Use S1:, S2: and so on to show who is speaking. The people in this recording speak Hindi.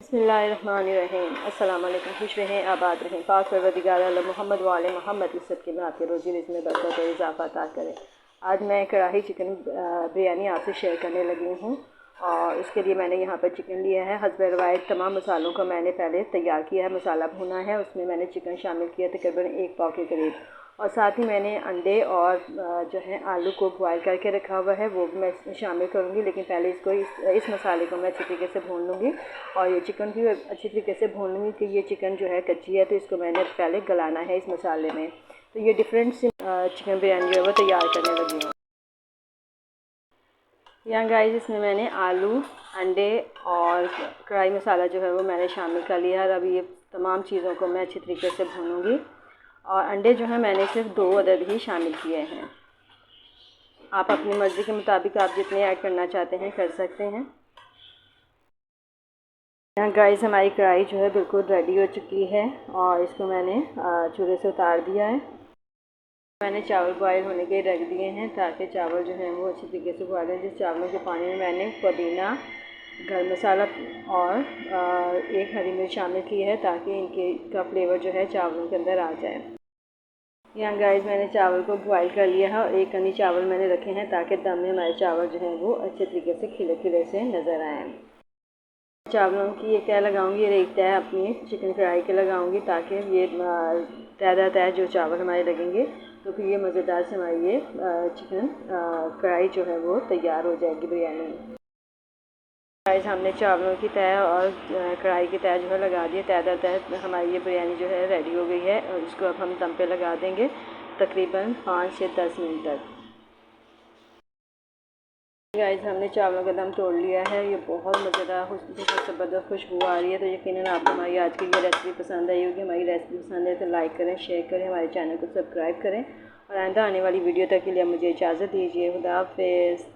S1: बिस्मिल्लाहिर्रहमानिर्रहीम। अस्सलाम वालेकुम। खुश रहें, आबाद रहें। पाक परवरदिगार अल्लाह मोहम्मद वाले मोहम्मद इस सब के में आपके रोज़ी रिज़्क़ में बरकत और इजाफ़ा अता करें। आज मैं कढ़ाई चिकन बिरयानी आपसे शेयर करने लगी हूँ और उसके लिए मैंने यहाँ पर चिकन लिया है। हस्ब रवायत तमाम मसालों को मैंने पहले तैयार किया है। मसाला भुना है, उसमें मैंने चिकन शामिल किया तकरीबन 1 पाव के करीब, और साथ ही मैंने अंडे और जो है आलू को बॉयल करके रखा हुआ है, वो भी मैं इसमें शामिल करूँगी। लेकिन पहले इसको इस मसाले को मैं अच्छी तरीके से भून लूँगी और ये चिकन भी अच्छी तरीके से भून लूँगी कि ये चिकन जो है कच्ची है, तो इसको मैंने पहले गलाना है इस मसाले में। तो ये डिफरेंट सी चिकन बिरयानी जो है वो तैयार करने लगी हूँ। यहाँ गाइस इसमें मैंने आलू, अंडे और कढ़ाई मसाला जो है वो मैंने शामिल कर लिया है। अब ये तमाम चीज़ों को मैं अच्छी तरीके से भूनूँगी और अंडे जो है मैंने सिर्फ 2 अदद ही शामिल किए हैं। आप अपनी मर्ज़ी के मुताबिक आप जितने ऐड करना चाहते हैं कर सकते हैं। यहाँ गाइस हमारी कढ़ाई जो है बिल्कुल रेडी हो चुकी है और इसको मैंने चूल्हे से उतार दिया है। मैंने चावल बॉयल होने के रख दिए हैं ताकि चावल जो है वो अच्छी तरीके से बॉयल हो। जिस चावलों के पानी में मैंने पुदीना, गरम मसाला और एक हरी मिर्च शामिल की है ताकि इनके का फ्लेवर जो है चावलों के अंदर आ जाए। यहाँ गाइस मैंने चावल को बॉयल कर लिया है और 1 कनी चावल मैंने रखे हैं ताकि दम में हमारे चावल जो हैं वो अच्छे तरीके से खिले खिले से नज़र आएँ। चावलों की ये तय लगाऊंगी और एक तय अपनी चिकन कढ़ाई के लगाऊंगी ताकि ये तय तय जो चावल हमारे लगेंगे तो फिर ये मज़ेदार से हमारी ये चिकन कढ़ाई जो है वो तैयार हो जाएगी बिरयानी। गाइस हमने चावलों की तय और कढ़ाई की तय जो है लगा दी है। तय तय हमारी ये बिरयानी जो है रेडी हो गई है और इसको अब हम दम पे लगा देंगे तकरीबन 5 से 10 मिनट तक। गाइस हमने चावलों का दम तोड़ लिया है। ये बहुत मज़ेदार बहुत ज़बरदस्त खुशबू आ रही है। तो यकीनन आपको हमारी आज की ये रेसिपी पसंद आई होगी। हमारी रेसिपी पसंद है तो लाइक करें, शेयर करें, हमारे चैनल को सब्सक्राइब करें और आइंदा आने वाली वीडियो तक के लिए मुझे इजाज़त दीजिए। खुदा हाफ़िज़।